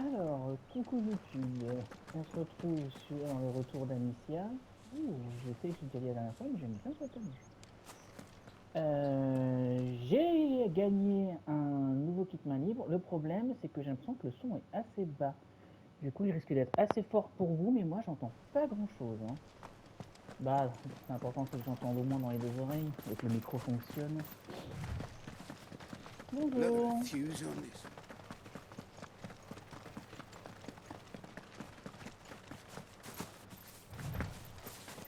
Alors, coucou YouTube, on se retrouve sur le retour d'Amicia. Ouh, je sais que je suis déjà allé la dernière fois, mais j'aime bien cette année. J'ai gagné un nouveau kit main libre. Le problème, c'est que j'ai l'impression que le son est assez bas. Du coup, il risque d'être assez fort pour vous, mais moi, j'entends pas grand-chose. Hein. Bah, c'est important, c'est que j'entende au moins dans les deux oreilles et que le micro fonctionne. Bonjour.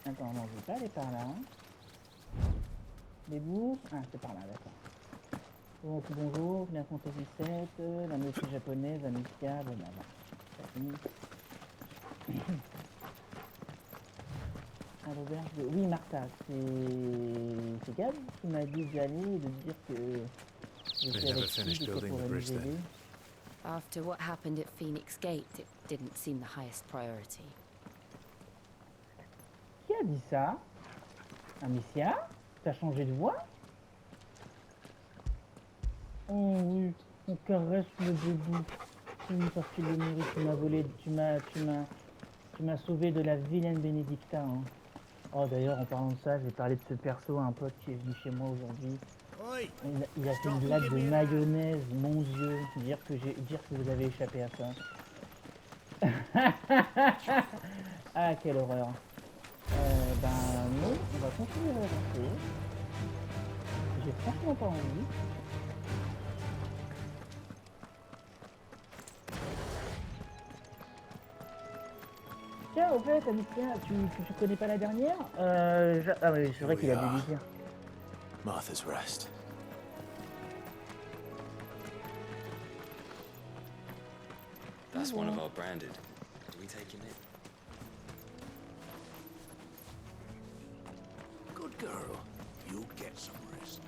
Attends, non, je vais pas aller par là. Les bouts. Ah, c'est par là, d'accord. Bon, bonjour, bien Fantasy XVI, la maîtrise japonaise, Amicia, bon bah voilà. Robert, oui Martha, c'est Gab qui m'a dit d'y aller et de dire que j'étais avec Steve et qu'elle pourrait nous aider. After what happened at Phoenix Gate, it didn't seem the highest priority. Qui a dit ça? Amicia? T'as changé de voix? Oh oui, on caresse le bébé. Oui, parce qu'il le mérite, tu m'as volé, tu m'as sauvé de la vilaine Bénédicta. Hein. Oh d'ailleurs, en parlant de ça, j'ai parlé de ce perso à un pote qui est venu chez moi aujourd'hui. Il a fait une blague de mayonnaise, mon Dieu, dire que vous avez échappé à ça. Ah, quelle horreur. Ben non, on va continuer à avancer. J'ai franchement pas envie. Tiens, au fait, Amicia, tu connais pas la dernière Ah oui, c'est vrai qu'il a dû lui dire. Martha's Rest. That's one of our branded. Do we take him in? Good girl. You'll get some rest.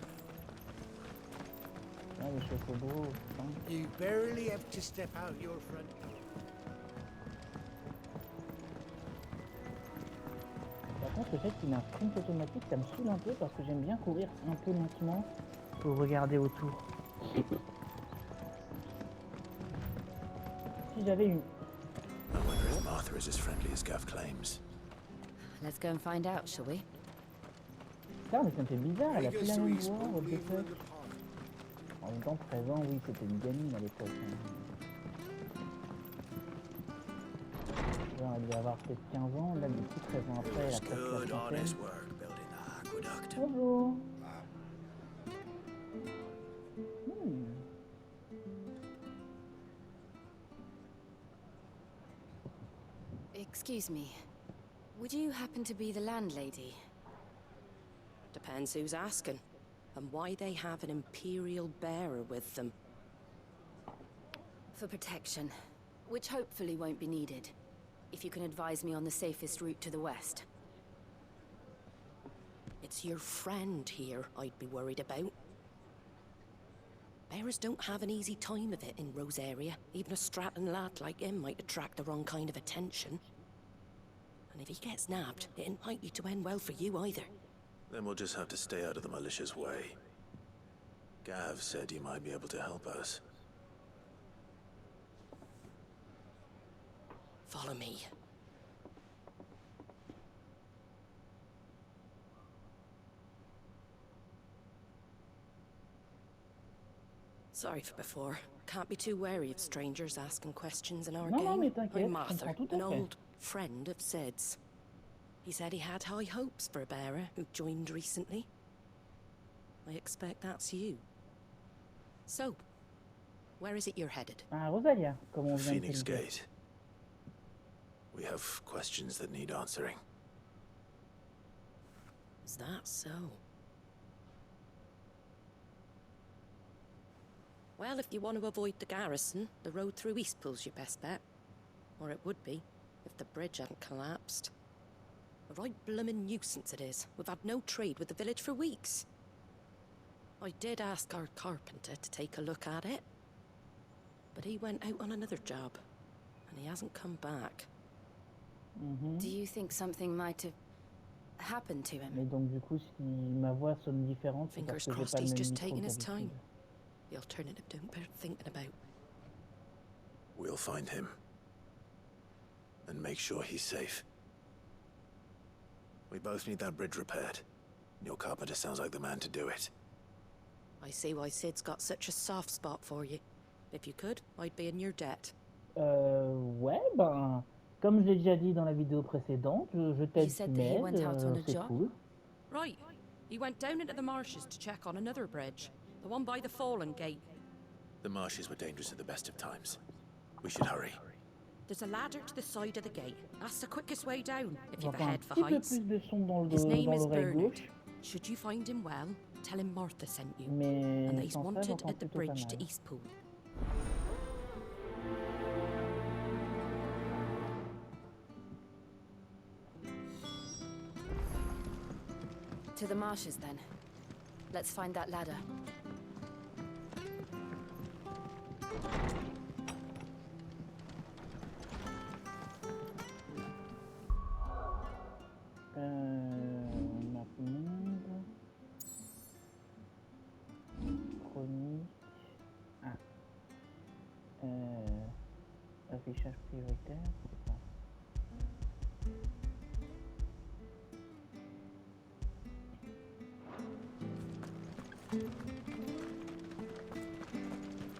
Ah, les chocobos, hein. You barely have to step out your front door. Par contre, le fait qu'il ait un sprint automatique, ça me saoule un peu parce que j'aime bien courir un peu lentement pour regarder autour. Si j'avais une... I wonder if Martha is as friendly as Gav claims. Let's go and find out, shall we? Ça, mais ça me fait bizarre, elle a plus la même voix, what the fuck. En même temps, 13 ans, oui, c'était une gamine à l'époque. Genre, elle devait avoir peut-être 15 ans, là, du coup, 13 ans après, elle a presque la trentaine. Bonjour. Excuse me. Would you happen to be the landlady? Depends who's asking, and why they have an Imperial bearer with them. For protection, which hopefully won't be needed. If you can advise me on the safest route to the west. It's your friend here I'd be worried about. Bearers don't have an easy time of it in Rose area. Even a Stratton lad like him might attract the wrong kind of attention. And if he gets nabbed, it ain't likely to end well for you either. Then we'll just have to stay out of the malicious way. Gav said you might be able to help us. Follow me. Sorry for before. Can't be too wary of strangers asking questions in our Non, game. mais t'inquiète, I'm je Arthur, comprends tout à an fait. old friend of Sid's. He said he had high hopes for a bearer who joined recently. I expect that's you. So, where is it you're headed? Ah, Rosalia, comme on vient de Phoenix te le dire. Gate. We have questions that need answering. Is that so? Well, if you want to avoid the garrison, the road through Eastpool's your best bet. Or it would be, if the bridge hadn't collapsed. A right bloomin' nuisance it is. We've had no trade with the village for weeks. I did ask our carpenter to take a look at it. But he went out on another job. And he hasn't come back. Do you think something might have happened to him? Mais donc du coup, si ma voix sonne différente, c'est parce Fingers que j'ai crossed pas le he's même just micro taking his time. qu'habitude. The alternative don't bear thinking about. We'll We'll find him. And make sure he's safe. We both need that bridge repaired. Your carpenter sounds like the man to do it. I see why Sid's got such a soft spot for you. If you could, I'd be in your debt. Ouais, ben, comme je l'ai déjà dit dans la vidéo précédente, je t'aide, You said tu that he went m'aides, out on a c'est job? cool. Right. He went down into the marshes to check on another bridge. The one by the Fallen Gate. The marshes were dangerous at the best of times. We should hurry. There's a ladder to the side of the gate. That's the quickest way down, if you've a J'entends un head for petit peu heights. plus de son dans His name is l'oreille Bernard. gauche, Should you find him well, tell him Martha sent you. mais And that he's sans ça, wanted j'entends at the plutôt pas bridge to mal. Eastpool. To the marshes, then. Let's find that ladder. Map monde. Chronique. Ah. Affichage prioritaire. C'est quoi?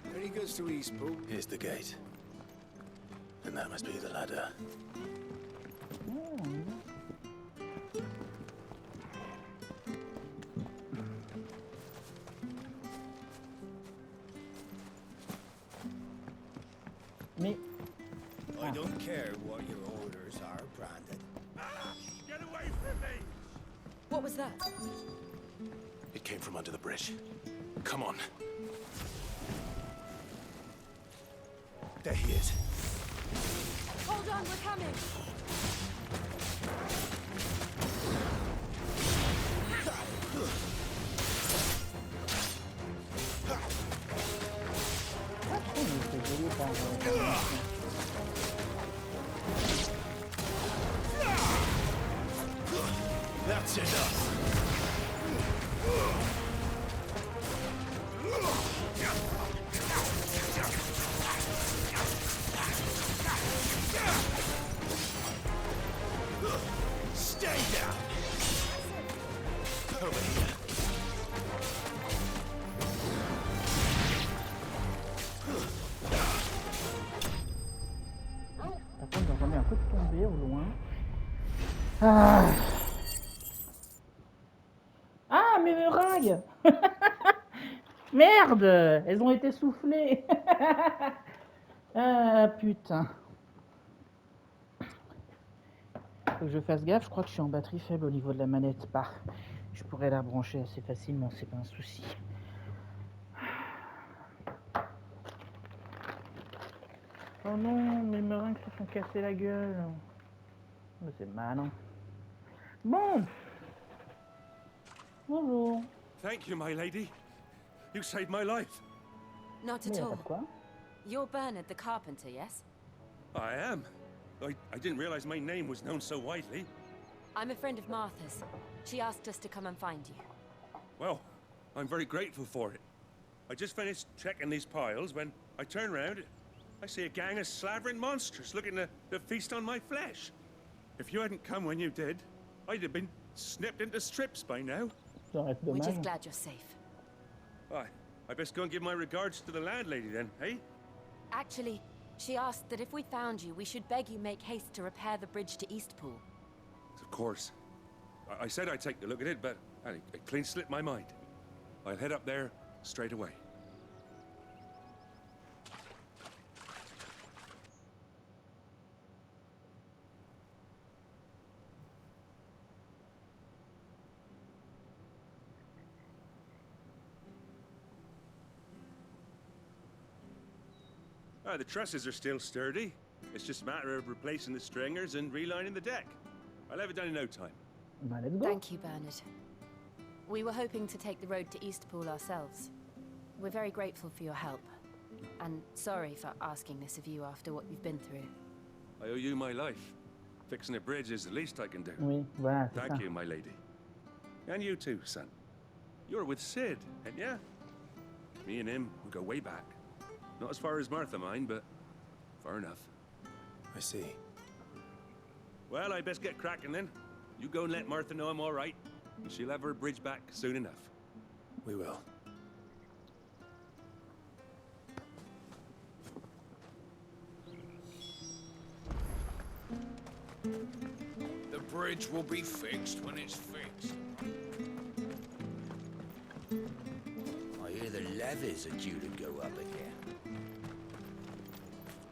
There he goes to Eastpool. Here's the gate. And that must be the ladder. Mais I don't care what your orders are, Brandon. Get away from me! What was that? It came from under the bridge. Come on. There he is. Hold on, we're coming! c'est joli par That's enough. Stay down. Over here. Par contre, j'entendais un peu de tomber au loin. Ah, ah mes meringues. Merde, elles ont été soufflées. Ah putain. Faut que je fasse gaffe, je crois que je suis en batterie faible au niveau de la manette. Bah, je pourrais la brancher assez facilement, c'est pas un souci. Oh non, mes meringues se sont cassées la gueule. Mais c'est malin. Bon. Bonjour. Thank you, my lady. You saved my life. Not Mais at y a pas all. de quoi. You're Bernard the carpenter, yes? I am. I didn't realize my name was known so widely. I'm a friend of Martha's. She asked us to come and find you. Well, I'm very grateful for it. I just finished checking these piles when I turn round. I see a gang of slavering monsters looking to feast on my flesh. If you hadn't come when you did, I'd have been snipped into strips by now. Ça reste We're dommage. just glad you're safe. I best go and give my regards to the landlady then, hey? Actually, she asked that if we found you, we should beg you make haste to repair the bridge to Eastpool. Of course. I said I'd take a look at it, but it clean slipped my mind. I'll head up there straight away. The trusses are still sturdy. It's just a matter of replacing the stringers and relining the deck. I'll have it done in no time. Bah, let's go. Thank you, Bernard. We were hoping to take the road to Eastpool ourselves. We're very grateful for your help. And sorry for asking this of you after what you've been through. I owe you my life. Fixing a bridge is the least I can do. Oui, voilà, c'est ça. Thank you, my lady. And you too, son. You're with Sid, ain't ya? Me and him, we go way back. Not as far as Martha, mind, but Far enough. I see. Well, I best get cracking then. You go and let Martha know I'm all right, and she'll have her bridge back soon enough. We will. The bridge will be fixed when it's fixed. I hear the levees are due to go up again.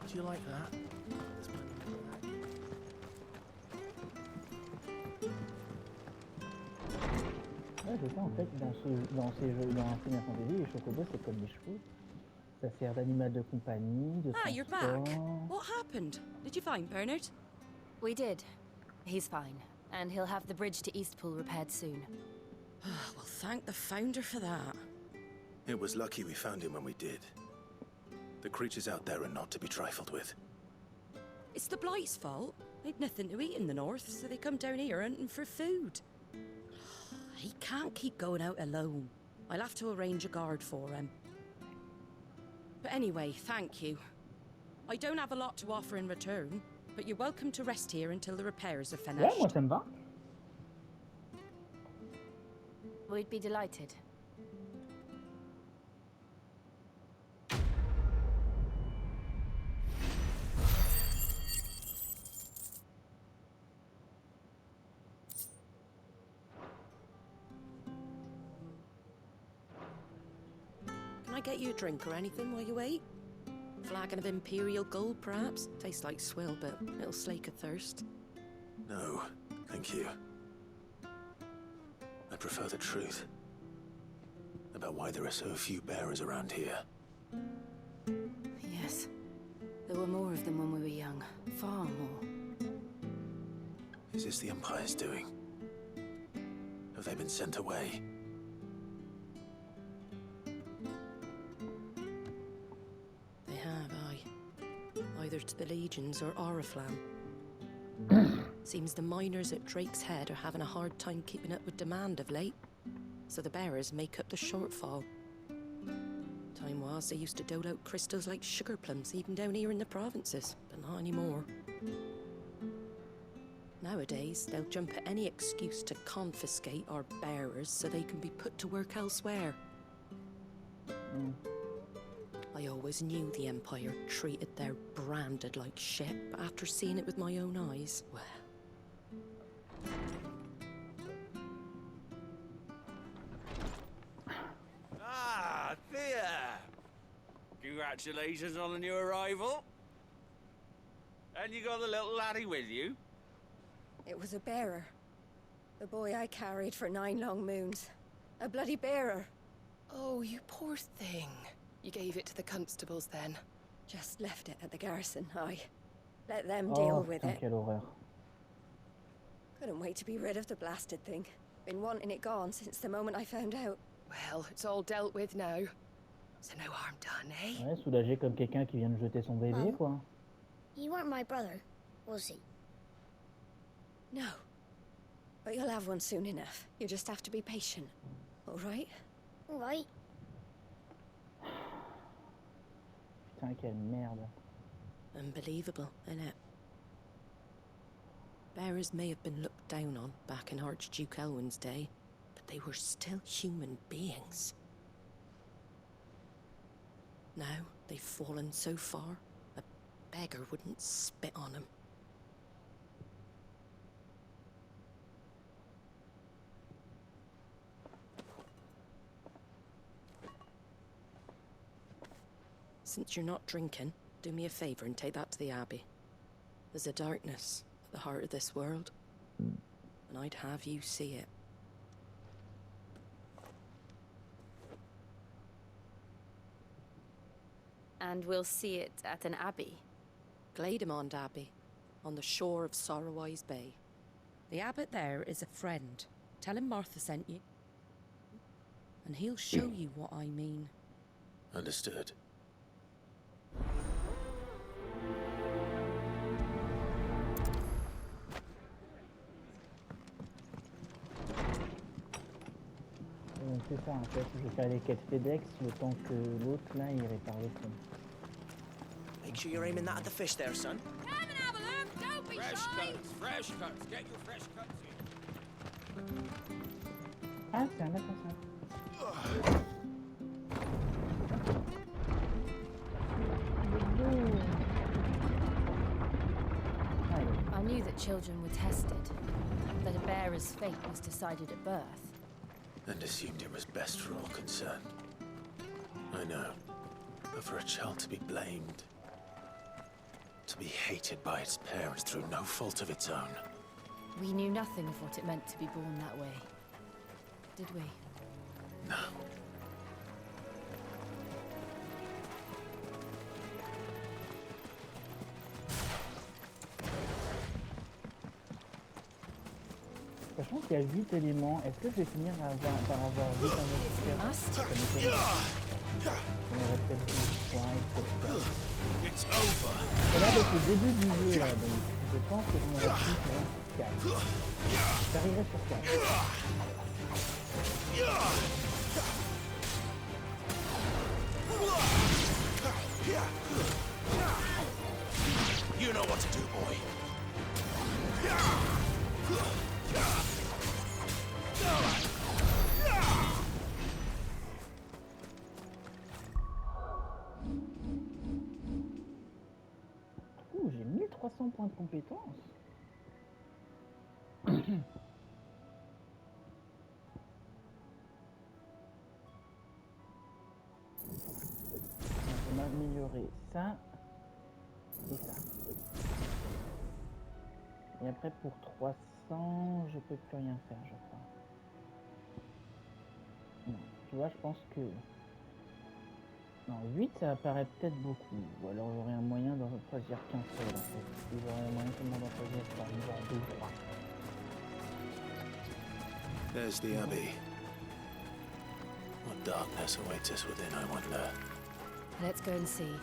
Do you like that? Ouais, c'est ça en fait, dans ces jeux, dans Final Fantasy, les chocobos c'est comme des chevaux. Ça sert d'animal de compagnie, de Ah, you're back. transport. What happened? Did you find Bernard? We did. He's fine, and he'll have the bridge to Eastpool repaired soon. Well, thank the founder for that. It was lucky we found him when we did. The creatures out there are not to be trifled with. It's the Blight's fault. They'd nothing to eat in the north, so they come down here hunting for food. He can't keep going out alone. I'll have to arrange a guard for him. But anyway, thank you. I don't have a lot to offer in return, but you're welcome to rest here until the repairs are Ouais, finished. moi ça me va. We'd be delighted. Can I get you a drink or anything while you wait? Flagon of Imperial Gold, perhaps? Tastes like swill, but it'll slake a thirst. No, thank you. I prefer the truth. About why there are so few bearers around here. Yes. There were more of them when we were young. Far more. Is this the Empire's doing? Have they been sent away? They have, aye. Either to the Legions or Oriflamme. Seems the miners at Drake's Head are having a hard time keeping up with demand of late, so the bearers make up the shortfall. Time was they used to dole out crystals like sugar plums even down here in the provinces, but not anymore. Nowadays, they'll jump at any excuse to confiscate our bearers so they can be put to work elsewhere. I always knew the Empire treated their branded like shit, but after seeing it with my own eyes, well... Ah, Thea! Congratulations on the new arrival. And you got the little laddie with you? It was a bearer. The boy I carried for 9 long moons. A bloody bearer. Oh, you poor thing. You gave it to the constables then? Just left it at the garrison, I. Let them deal Oh with putain, it. quelle horreur. Couldn't wait to be rid of the blasted thing. Been wanting it gone since the moment I found out. Well, it's all dealt with now. So no harm done, eh? Ouais, soulagé comme quelqu'un qui vient de jeter son bébé, quoi. You weren't my brother, was he? No. But you'll have one soon enough. You just have to be patient. All right? All right. Putain, quelle merde. Unbelievable, innit? Bearers may have been looked down on back in Archduke Elwin's day, but they were still human beings. Now they've fallen so far, a beggar wouldn't spit on them. Since you're not drinking, do me a favor and take that to the Abbey. There's a darkness at the heart of this world, and I'd have you see it. And we'll see it at an abbey. Glademond Abbey, on the shore of Sorrowwise Bay. The abbot there is a friend. Tell him Martha sent you, and he'll show you what I mean. Understood. C'est ça en fait, je vais faire les quêtes FedEx le temps que l'autre là il répare le fond. They Make sure you're aiming that at the fish there, son. Come and have a look. Don't be Fresh shy. cuts, fresh cuts. Get your fresh cuts in. Ah, c'est un lapin ça. I knew that children were tested, that a bearer's fate was decided at birth. And assumed it was best for all concerned. I know. But for a child to be blamed, to be hated by its parents through no fault of its own. We knew nothing of what it meant to be born that way, did we? No. Sachant qu'il y a 8 éléments, est-ce que je vais finir par avoir 8 investisseurs? Must. Ça m'étonne. On aurait peut-être 10 points, etc. Et là, avec le début du jeu, là, donc, je pense que j'en aurais plus sur 4. J'arriverai sur 4. You know what to do, boy. Ouh, j'ai 1300 points de compétence. On va améliorer ça et ça. Et après pour 300, je peux plus rien faire, je crois. Non, tu vois, je pense que... Non, 8 ça paraît peut-être beaucoup. Ou alors j'aurais un moyen d'en choisir qu'un seul en fait. Ou j'aurais un moyen seulement d'en choisir par exemple 2 ou 3. There's the Abbey. What darkness awaits us within, I wonder. Let's go and see.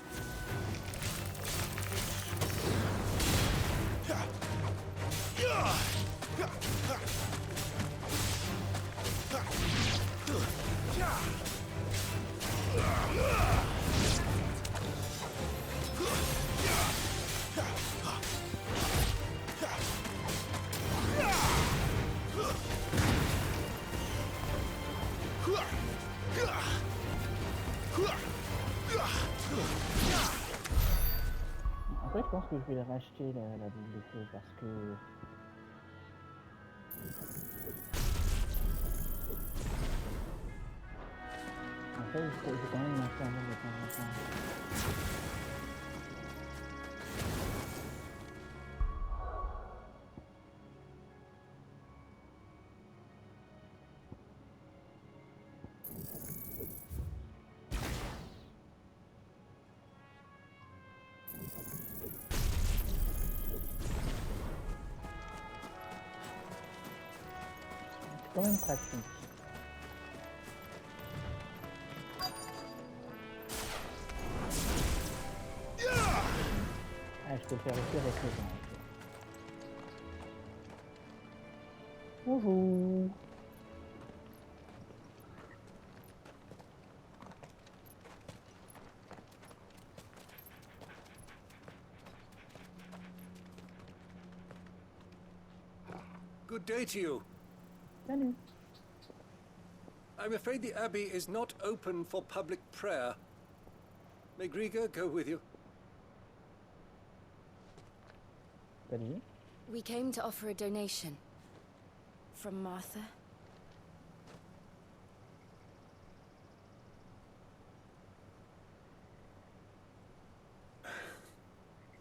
En fait, je pense que je vais les racheter la boule de feu parce que... En fait, je vais quand même m'en servir de temps en temps. C'est quand même pratique. Ah, je peux le faire aussi avec les gens. Bonjour. Good day to you. Salut. I'm afraid the Abbey is not open for public prayer. May Griga go with you? Salut. We came to offer a donation. From Martha.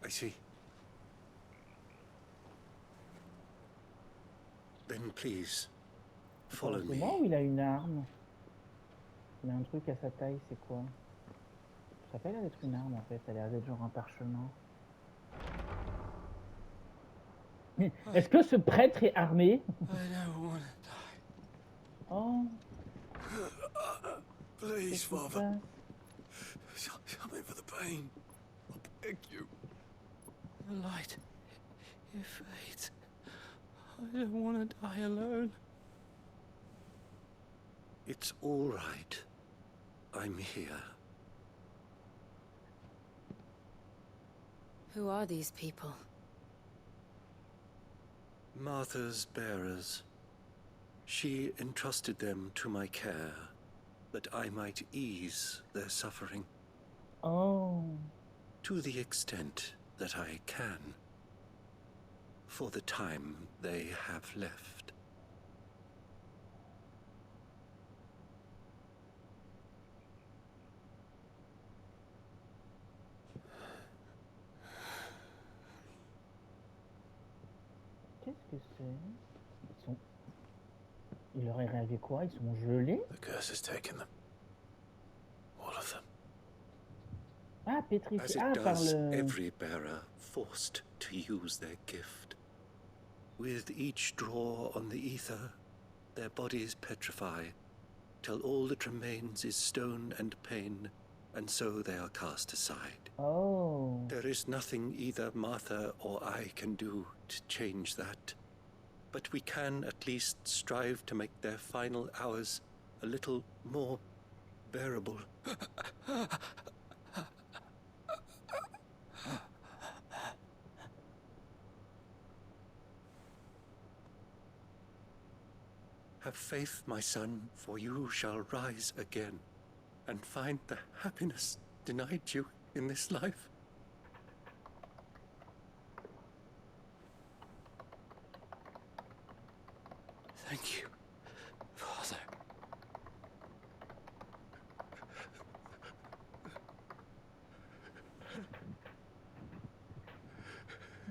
I see. Then please, follow C'est me. moi ou il a une arme? Il a un truc à sa taille, c'est quoi? Ça fait l'air d'être une arme en fait, ça a l'air d'être genre un parchemin. Est-ce que ce prêtre est armé? Oh. Please, Father. Help me for the pain. I beg you. The light, it fades. I don't want to die alone. It's all right. I'm here. Who are these people? Martha's bearers. She entrusted them to my care, that I might ease their suffering. Oh. To the extent that I can. For the time they have left. Qu'est-ce que c'est? Il leur est arrivé quoi? Ils sont gelés? The curse has taken them. All of them. Ah, pétrifié. As it Ah, par does le... every bearer forced to use their gift. With each draw on the ether, their bodies petrify, till all that remains is stone and pain, and so they are cast aside. Oh. There is nothing either Martha or I can do to change that. But we can at least strive to make their final hours a little more bearable. Have faith, my son, for you shall rise again, and find the happiness denied you in this life. Thank you, Father.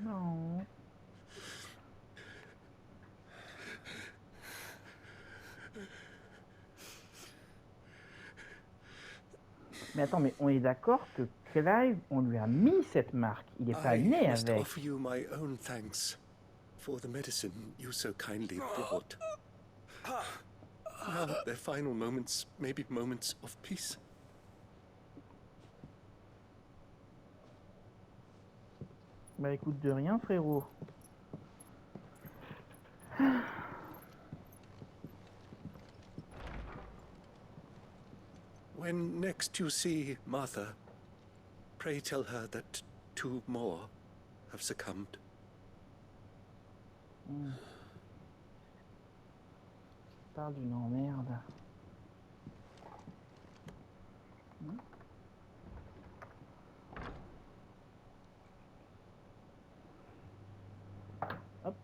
Non. Mais attends, mais on est d'accord que Clive, on lui a mis cette marque. Il n'est pas né I must avec. offer you my own thanks for the medicine you so kindly brought. Now their final moments may be moments of peace. Bah écoute, de rien, frérot. When next you see Martha, pray tell her that 2 more have succumbed. Parle d'une emmerde. Hop.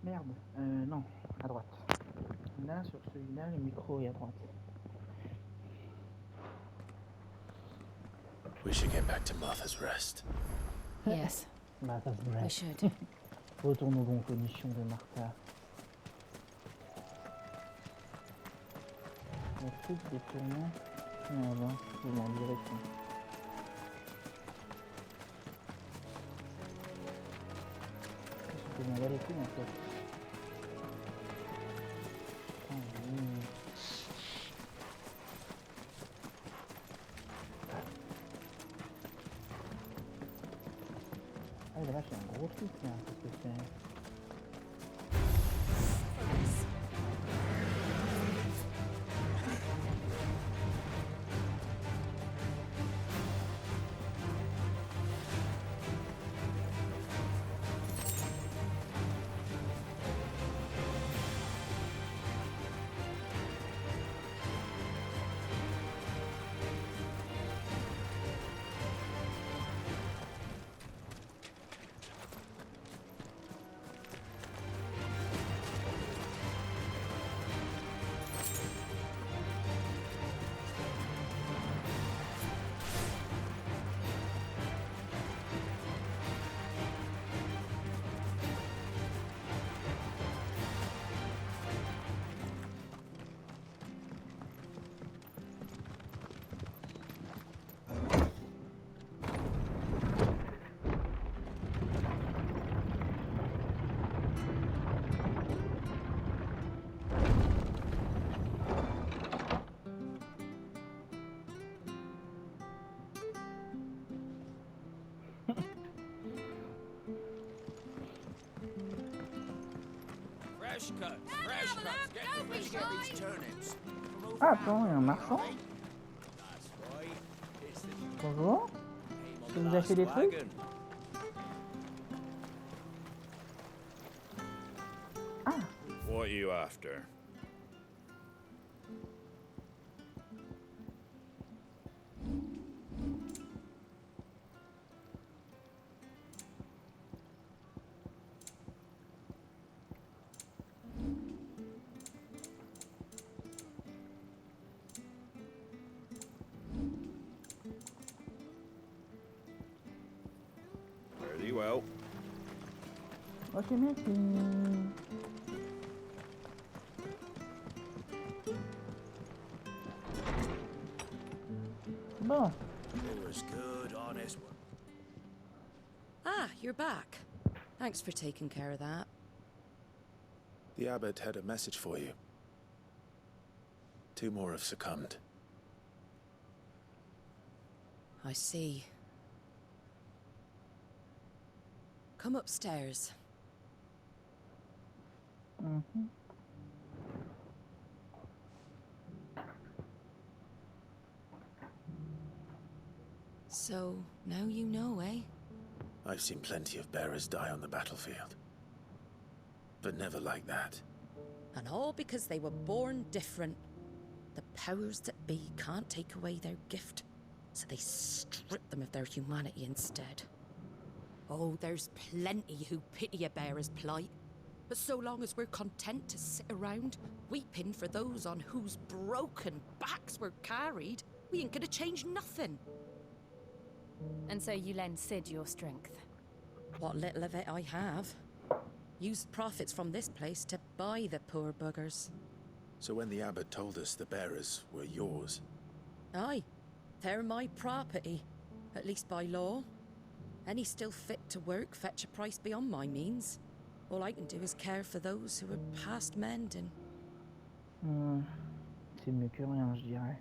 Merde, non, à droite. Là, sur celui-là, le micro est à droite. We should get back to Martha's Rest. Yes, Martha's we Rest. should. Retourne aux bonnes conditions de Martha. La coupe des tourments. Non, va, je m'en dirai ça. Je m'en bats les couilles en fait. Ah, oui. Ah la vache, c'est un gros truc là, qu'est-ce que c'est? Fresh cuts, fresh cuts. Get these turnips. Ah attends, il y a un marchand. That's right. It's the Bonjour. Je peux vous acheter des trucs? wagon. Ah. What are you after? Very well. Ok, merci. Bon. It was good, honest work. Ah, you're back. Thanks for taking care of that. The abbot had a message for you. 2 more have succumbed. I see. Come upstairs. Mm-hmm. So, now you know, eh? I've seen plenty of bearers die on the battlefield. But never like that. And all because they were born different. The powers that be can't take away their gift, so they strip them of their humanity instead. Oh, there's plenty who pity a bearer's plight. But so long as we're content to sit around, weeping for those on whose broken backs we're carried, we ain't gonna change nothing. And so you lend Sid your strength? What little of it I have. Used profits from this place to buy the poor buggers. So when the abbot told us the bearers were yours... Aye, they're my property, at least by law. Any still fit to work fetch a price beyond my means. All I can do is care for those who are past mending. C'est mieux que rien, je dirais.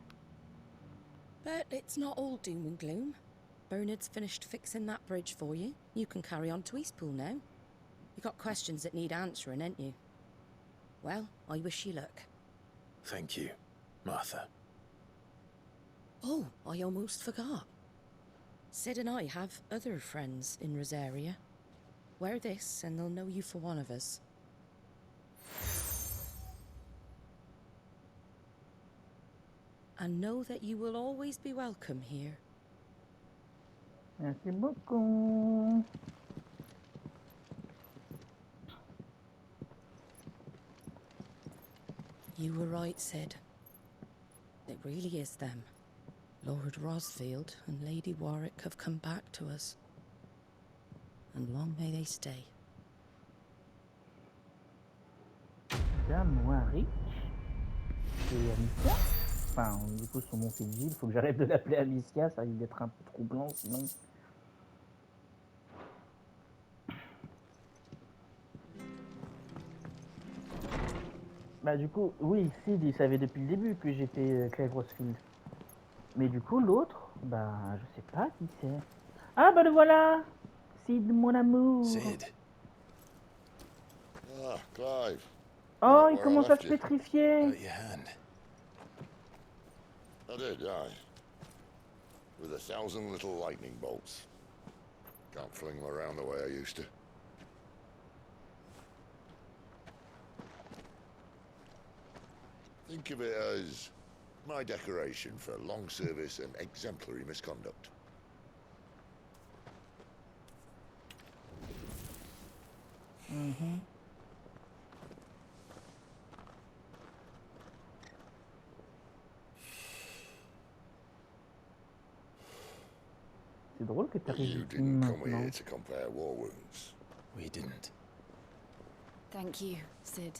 But it's not all doom and gloom. Bernard's finished fixing that bridge for you. You can carry on to Eastpool now. You got questions that need answering, ain't you? Well, I wish you luck. Thank you, Martha. Oh, I almost forgot. Sid and I have other friends in Rosaria. Wear this and they'll know you for one of us. And know that you will always be welcome here. Merci beaucoup. You were right, Sid. It really is them. Lord Rosfield and Lady Warwick have come back to us. And long may they stay. Dame Warwick et Amicia. Enfin, du coup, son nom c'est Jill. Faut que j'arrête de l'appeler Amicia, ça risque d'être un peu troublant sinon. Bah du coup, oui, Sid il savait depuis le début que j'étais Clive Rosfield. Mais du coup, l'autre, bah je sais pas qui c'est. Ah bah le voilà. Sid, mon amour. Sid. Ah, Clive. Oh, il Where I commence à left se you. pétrifier. Your hand. I did, aye. With 1,000 little lightning bolts. Can't fling them around the way I used to. Think of it as my decoration for long service and exemplary misconduct. Mhm. C'est drôle que tu But you arrives ici didn't come maintenant. here to compare war wounds. We didn't. Thank you, Sid.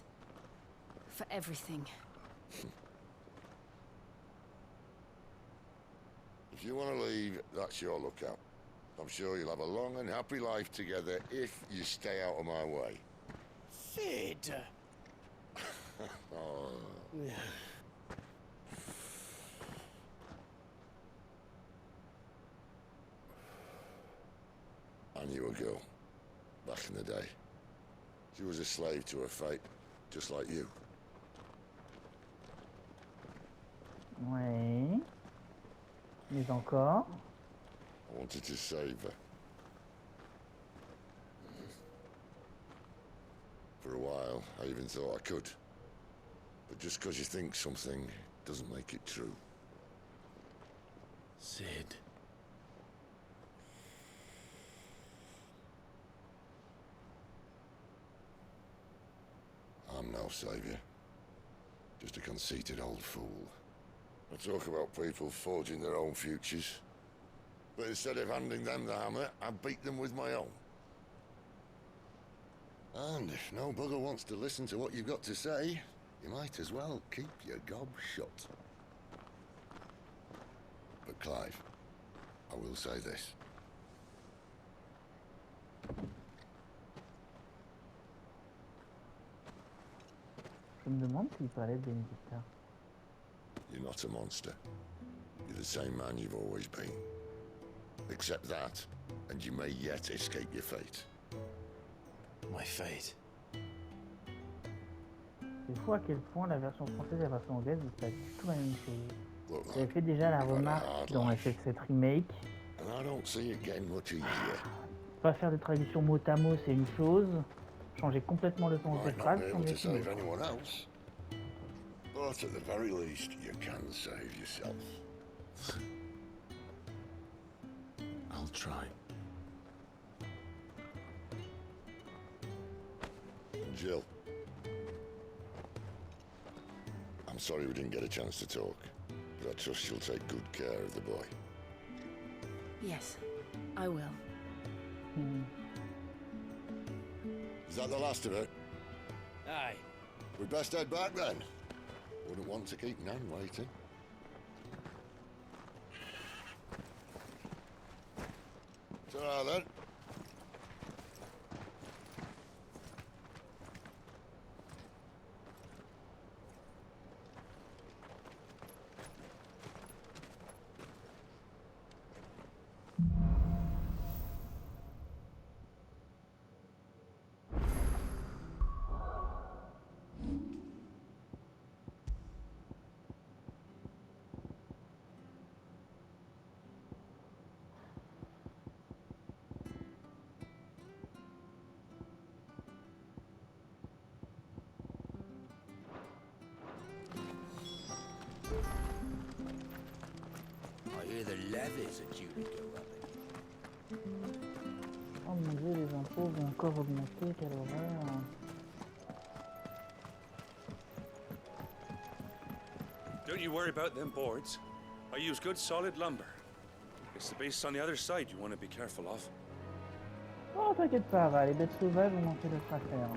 For everything. If you want to leave, that's your lookout. I'm sure you'll have a long and happy life together if you stay out of my way. Sid! Oh. I knew a girl back in the day. She was a slave to her fate, just like you. Ouais. Mais encore. I wanted to save her. For a while, I even thought I could. But just because you think something doesn't make it true. Sid. I'm no savior. Just a conceited old fool. I talk about people forging their own futures. But instead of handing them the hammer, I beat them with my own. And if no bugger wants to listen to what you've got to say, you might as well keep your gob shut. But Clive, I will say this. Je me demande s'il parlait de Benedicta. You're not a monster. You're the same man you've always been. Accept that, and you may yet escape your fate. My fate. C'est fou à quel point la version française et la version anglaise disent pas du tout la même chose. Look, J'avais fait déjà la you've had a remarque hard dans life, cette remake. and I don't see it getting much easier. Pas faire de traduction mot à mot, c'est une chose. Changer complètement le sens des Might not phrases, be c'en able to est une save autre. anyone else, but at the very least, you can save yourself. I'll try. And Jill, I'm sorry we didn't get a chance to talk, but I trust she'll take good care of the boy. Yes, I will. Is that the last of it? Aye. We'd best head back then. Wouldn't want to keep Nan waiting. Ta-ra then. I hear the levies are due to go up. Oh mon dieu, les impôts vont encore augmenter, quelle horreur. Don't you worry about them boards. I use good solid lumber. It's the beasts on the other side you want to be careful of. Oh, t'inquiète pas, va, les bêtes sauvages vont manquer d'autres affaires.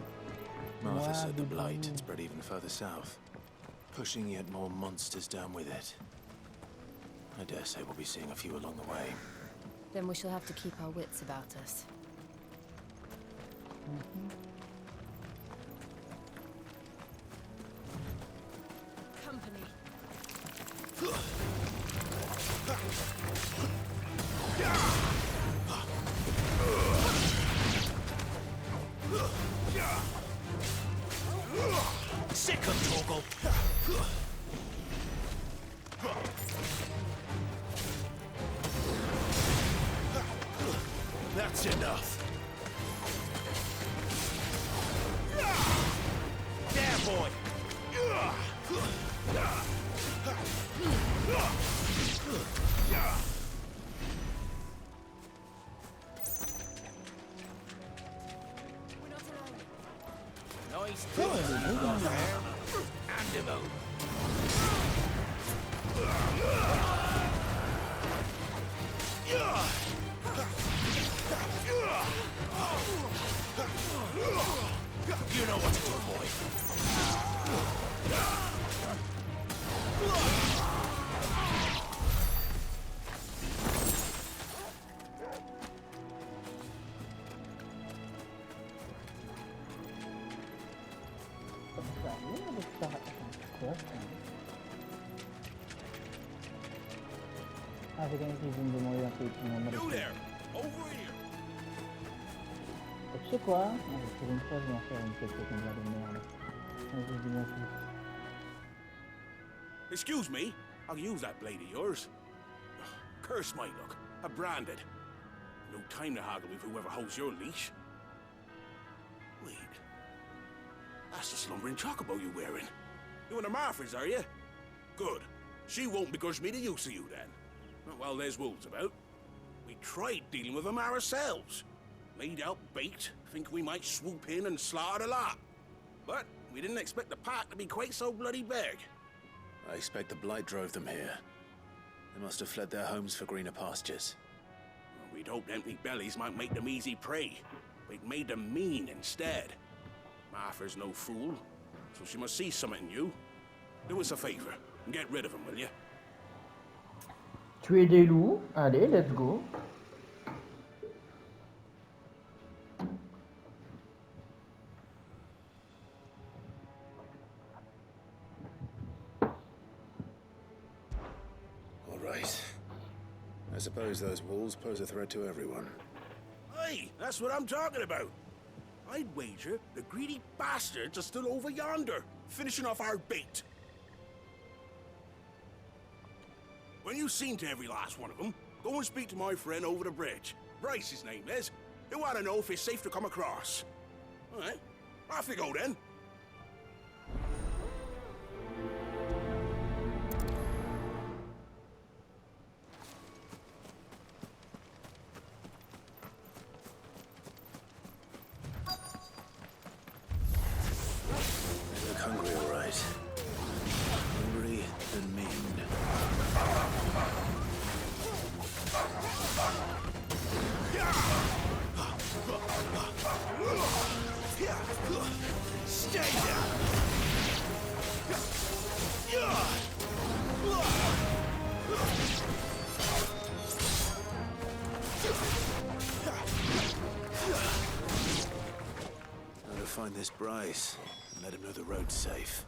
Martha Moi, said the bébé. blight had spread even further south, pushing yet more monsters down with it. I dare say we'll be seeing a few along the way. Then we shall have to keep our wits about us. Company. That's enough. There, boy. Nice and him out. You know what to do, boy. You there, over here. Tu sais quoi? Pour une fois, je vais en faire une petite caméra de merde. Vas-y, dis-moi tout. Excuse me, I'll use that blade of yours. Curse my luck. I'm branded. No time to haggle with whoever holds your leash. Wait. That's the slumbering chocobo you're wearing. You and the Marfors, are you? Good. She won't begrudge me the use of you, then. Not while there's wolves about. We tried dealing with them ourselves. Made out bait, think we might swoop in and slaughter the lot. But we didn't expect the pack to be quite so bloody big. I expect the blight drove them here. They must have fled their homes for greener pastures. Well, we'd hoped empty bellies might make them easy prey. But it made them mean instead. Martha's no fool, so she must see something in you. Do us a favor and get rid of them, will you? Tuer des loups? Allez, let's go. All right. I suppose those wolves pose a threat to everyone. Hey, that's what I'm talking about. I'd wager the greedy bastards are still over yonder, finishing off our bait. When you've seen to every last one of them, go and speak to my friend over the bridge. Bryce, his name is. He'll want to know if it's safe to come across. All right, off you go then. They look hungry, all right. Hungry and mean. Stay down. Now to find this Bryce and let him know the road's safe.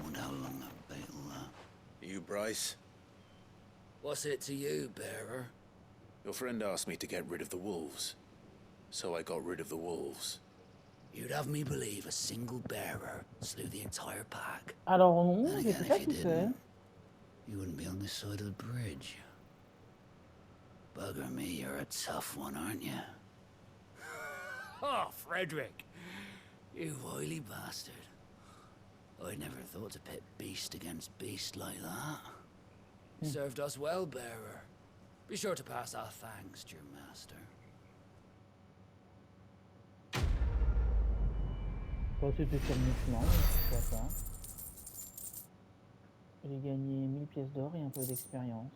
Wonder how long that bait will last. You, Bryce? What's it to you, bearer? Your friend asked me to get rid of the wolves. So I got rid of the wolves. You'd have me believe a single bearer slew the entire pack. Alors non, Then je again, sais pas if you qui c'est. didn't, you wouldn't be on this side of the bridge. Bugger me, you're a tough one, aren't you? Oh, Frederick! You wily bastard. I'd never thought to pit beast against beast like that. Served us well, bearer. Be sure to pass our thanks to your master. Bon, c'était sur mon chemin, donc pourquoi pas. J'ai gagné 1000 pièces d'or et un peu d'expérience.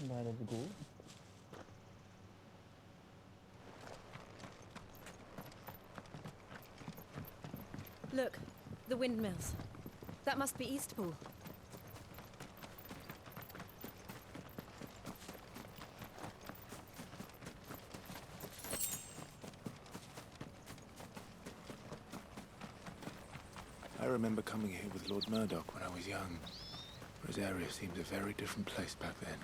Bah, let's go. Look, the windmills. That must be Eastpool. I remember coming here with Lord Murdoch when I was young. Rosaria seems a very different place back then.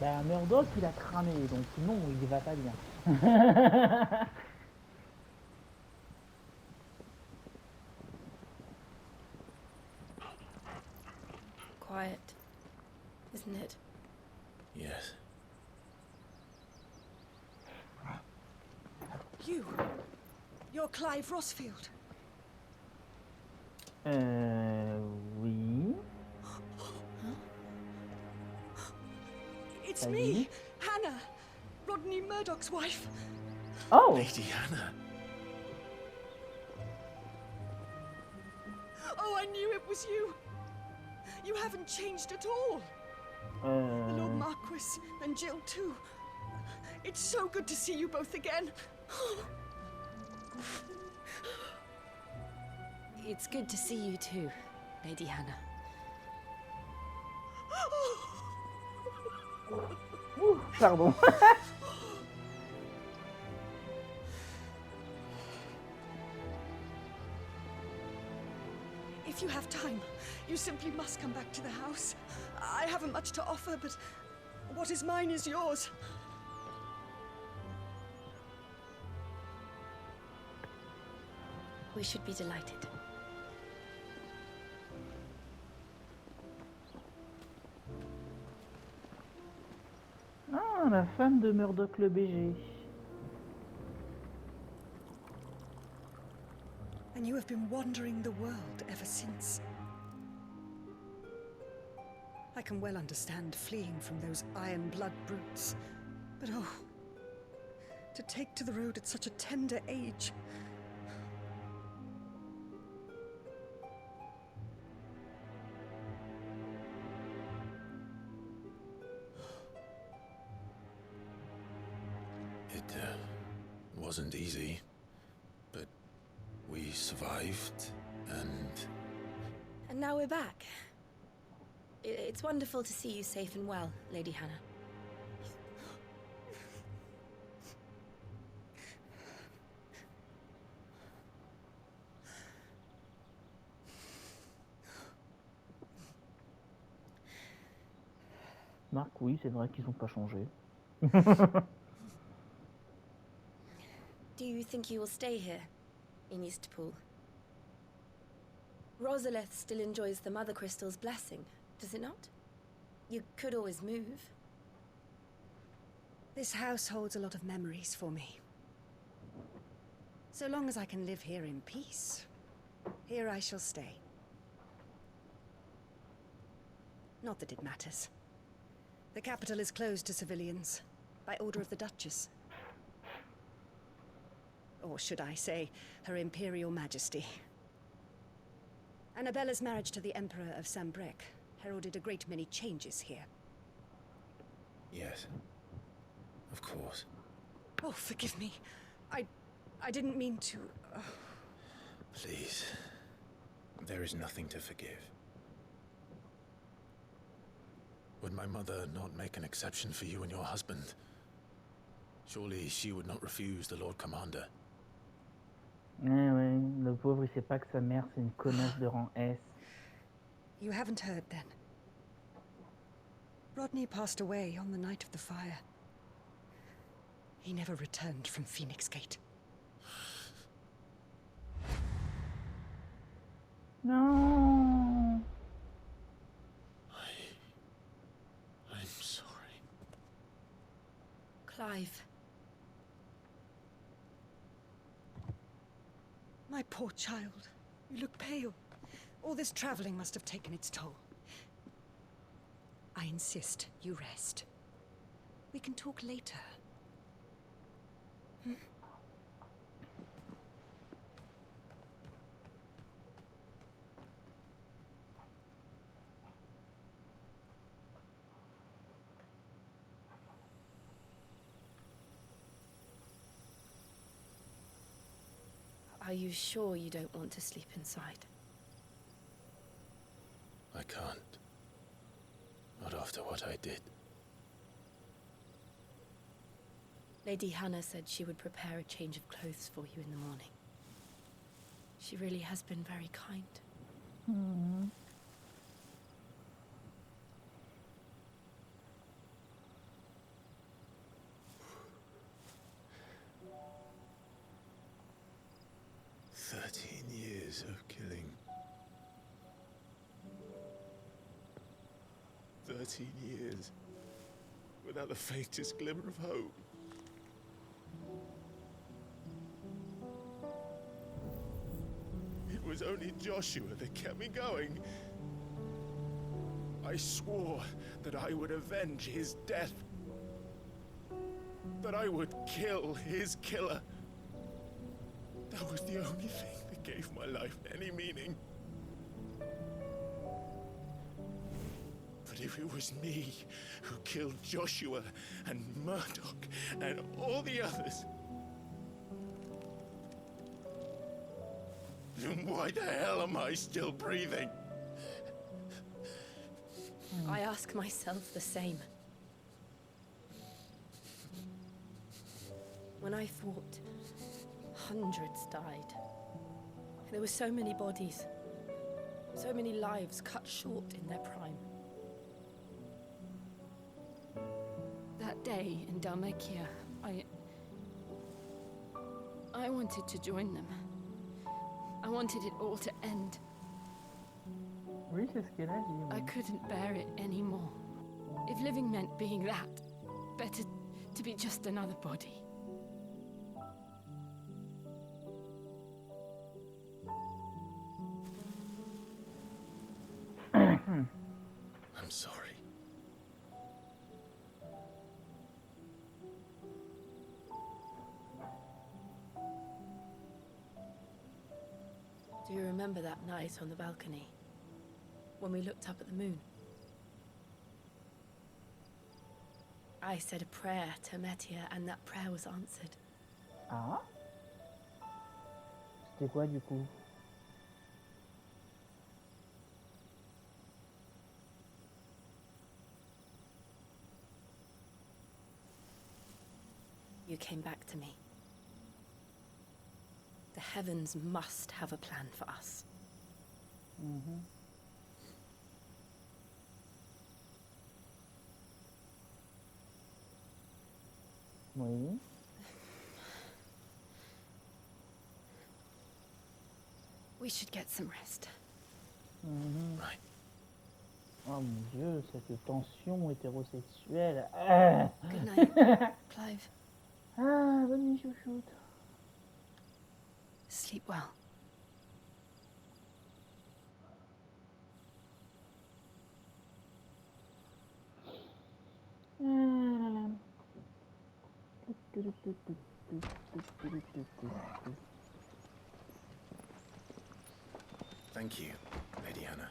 Bah, Murdoch, il a cramé, donc non, il va pas bien. Quiet, isn't it? Yes. You're Clive Rossfield. Oui. It's me, Hannah, Rodney Murdoch's wife. Oh! Lady Hannah. Oh, I knew it was you. You haven't changed at all. The Lord Marquis and Jill too. It's so good to see you both again. It's good to see you too, Lady Hannah. Pardon. If you have time, you simply must come back to the house. I haven't much to offer, but what is mine is yours. We should be delighted. Ah, la femme de Murdoch le BG. And you have been wandering the world ever since. I can well understand fleeing from those iron blood brutes. But oh, to take to the road at such a tender age. It wasn't easy, but we survived, and... And now we're back. It's wonderful to see you safe and well, Lady Hannah. Marc, oui, c'est vrai qu'ils n'ont pas changé. Do you think you will stay here, in Eastpool? Rosaleth still enjoys the Mother Crystal's blessing, does it not? You could always move. This house holds a lot of memories for me. So long as I can live here in peace, here I shall stay. Not that it matters. The capital is closed to civilians, by order of the Duchess. Or should I say, Her Imperial Majesty. Annabella's marriage to the Emperor of Sambrec heralded a great many changes here. Yes. Of course. Oh, forgive me. I didn't mean to... Please. There is nothing to forgive. Would my mother not make an exception for you and your husband? Surely she would not refuse the Lord Commander. Ouais, le pauvre, il sait pas que sa mère, c'est une connasse de rang S. You haven't heard, then. Rodney passed away on the night of the fire. He never returned from Phoenix Gate. No. I'm sorry. Clive. My poor child. You look pale. All this traveling must have taken its toll. I insist you rest. We can talk later. Hmm? Are you sure you don't want to sleep inside? I can't. Not after what I did. Lady Hannah said she would prepare a change of clothes for you in the morning. She really has been very kind. Mm. of killing. 13 years without the faintest glimmer of hope. It was only Joshua that kept me going. I swore that I would avenge his death. That I would kill his killer. That was the only thing that gave my life any meaning. But if it was me who killed Joshua and Murdoch and all the others, then why the hell am I still breathing? I ask myself the same. When I fought, hundreds died. There were so many bodies, so many lives cut short in their prime. That day in Dalmekia, I wanted to join them. I wanted it all to end. Oui, c'est ce qu'elle a dit. I couldn't bear it anymore. If living meant being that, better to be just another body. I'm sorry. Do you remember that night on the balcony? When we looked up at the moon? I said a prayer to Metia and that prayer was answered. Ah? C'était quoi du coup? You came back to me. The heavens must have a plan for us. Mm-hmm. Oui. We should get some rest. Mm-hmm. Right. Oh mon Dieu, cette tension hétérosexuelle. Ah. Good night, Clive. Ah, bonne nuit, chouchoute. Sleep well. Thank you, Lady Hannah.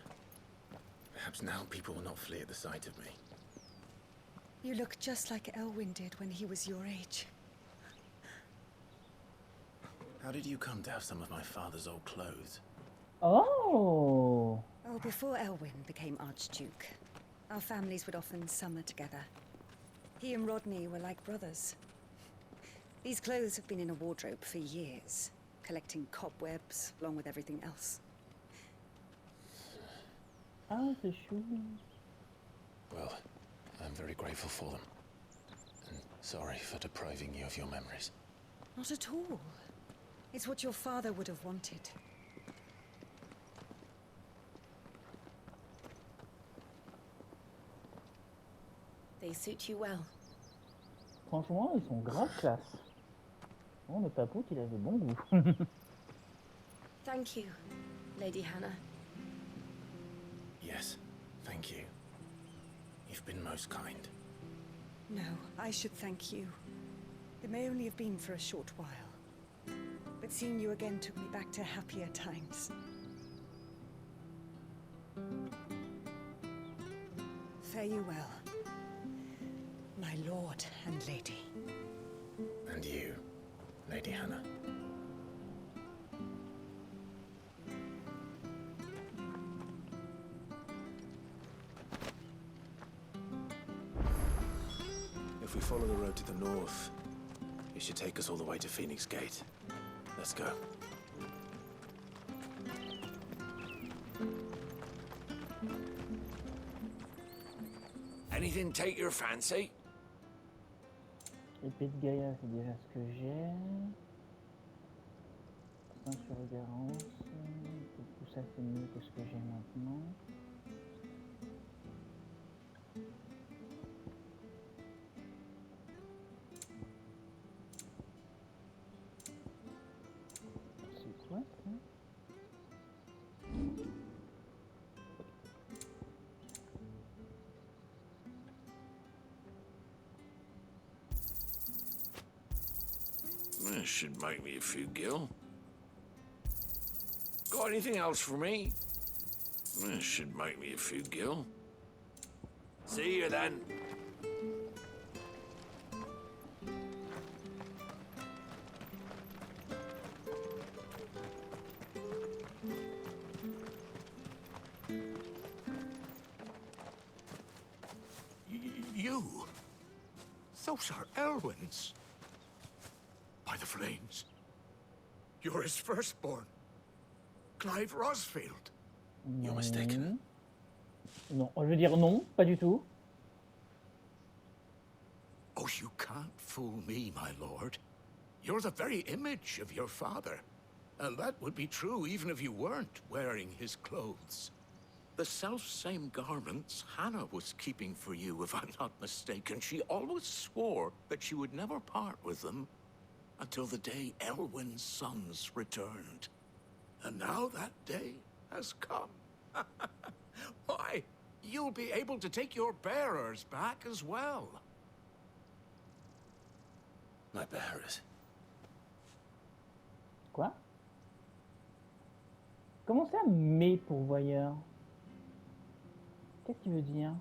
Perhaps now people will not flee at the sight of me. You look just like Elwyn did when he was your age. How did you come to have some of my father's old clothes? Oh! Oh, before Elwyn became Archduke, our families would often summer together. He and Rodney were like brothers. These clothes have been in a wardrobe for years, collecting cobwebs along with everything else. Ah, c'est chou. Well, I'm very grateful for them. And sorry for depriving you of your memories. Not at all. It's what your father would have wanted. They suit you well. Franchement, ils sont grave classe. Oh, le papou, il avait bon goût. Thank you, Lady Hannah. Yes, thank you. You've been most kind. No, I should thank you. It may only have been for a short while. But seeing you again took me back to happier times. Fare you well, my lord and lady. And you, Lady Hannah. If we follow the road to the north, it should take us all the way to Phoenix Gate. Let's go. Anything take your fancy? Épée de Gaïa, c'est déjà ce que j'ai. Ceinture garance. ça c'est mieux que ce que j'ai maintenant. C'est quoi ça? This should make me a few gil. Got anything else for me? This should make me a few gil. See you then. You? Those are Elwyn's. By the flames. You're his firstborn. Clive Rosfield. You're mistaken. Non, je veux dire non, pas du tout. Oh, you can't fool me, my lord. You're the very image of your father. And that would be true even if you weren't wearing his clothes. The self-same garments Hannah was keeping for you, if I'm not mistaken. She always swore that she would never part with them until the day Elwyn's sons returned. And now that day has come. Why, you'll be able to take your bearers back as well. My bearers? Quoi? Comment ça, mes pourvoyeurs? Qu'est-ce que tu veux dire?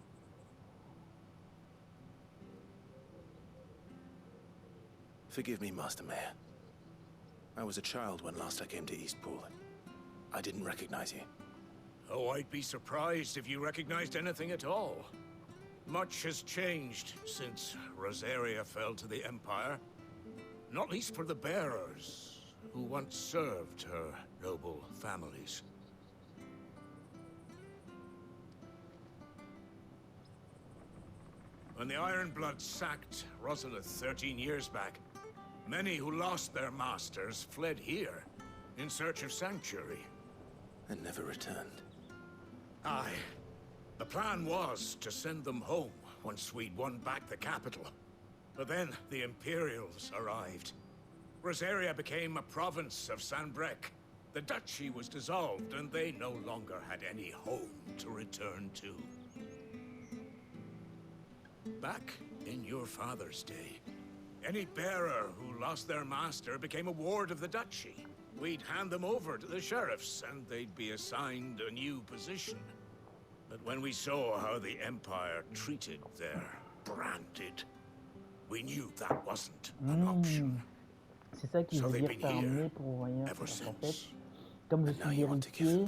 Forgive me, Master Mayor. I was a child when last I came to Eastpool. I didn't recognize you. Oh, I'd be surprised if you recognized anything at all. Much has changed since Rosaria fell to the Empire. Not least for the bearers, who once served her noble families. When the Ironbloods sacked Rosalith 13 years back, many who lost their masters fled here in search of sanctuary. And never returned. Aye. The plan was to send them home once we'd won back the capital. But then the Imperials arrived. Rosaria became a province of Sanbreque. The duchy was dissolved, and they no longer had any home to return to. Back in your father's day, any bearer who lost their master became a ward of the duchy. We'd hand them over to the sheriffs, and they'd be assigned a new position. But when we saw how the Empire treated their branded, we knew that wasn't an option. C'est ça qu'il veut dire par mes pourvoyeurs. En fait, comme je suis héritier,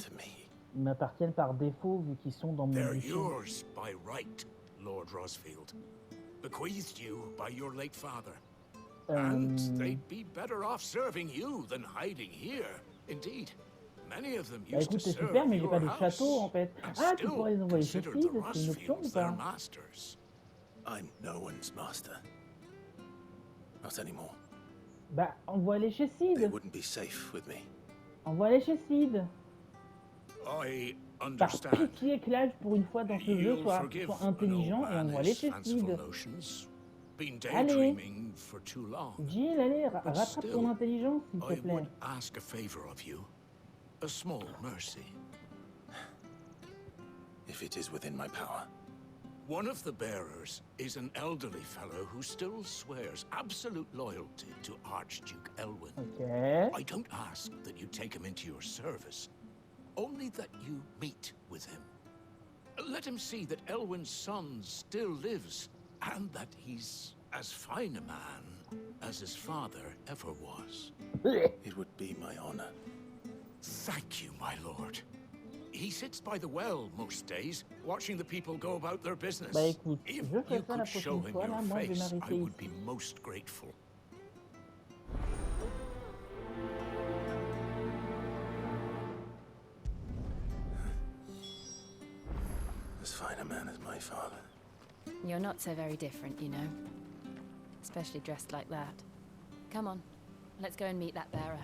ils m'appartiennent par défaut vu qu'ils sont dans mon They're duché. yours by right, Lord Rosfield. Bequeathed you by your late father. And they'd be better off serving you than hiding here. Indeed, many of them Bah used écoute, to c'est serve super, mais j'ai your pas de house château en fait. and Ah, tu still pourrais les envoyer chez considered Sid, the c'est une option ou Rosfields their pas? masters. I'm no one's master. Not anymore. Bah, envoie-les chez They Sid. wouldn't be safe with me. Envoie-les chez Sid. I Par understand. pitié, Clive, pour une fois dans ce jeu, You'll sois forgive intelligent et an old man envoie-les his chez fanciful Sid. notions. Been Allez. daydreaming for too long. Jill, allez, But rattrape still, ton intelligence, s'il te I plaît. would ask a favor of you. A small mercy. If it is within my power. One of the bearers is an elderly fellow who still swears absolute loyalty to Archduke Elwyn. Okay. I don't ask that you take him into your service, only that you meet with him. Let him see that Elwyn's son still lives, and that he's as fine a man as his father ever was. It would be my honor. Thank you, my lord. He sits by the well most days, watching the people go about their business. Bah écoute, If je fais you ça la could show prochaine him fois, là, your moi je vais face, I m'arrêter would be ici. most grateful. As fine a man as my father. You're not so very different, you know. Especially dressed like that. Come on, let's go and meet that bearer.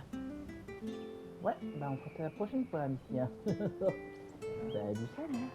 Ouais, bah on fera ça la prochaine fois, Amicia. Salut, salut.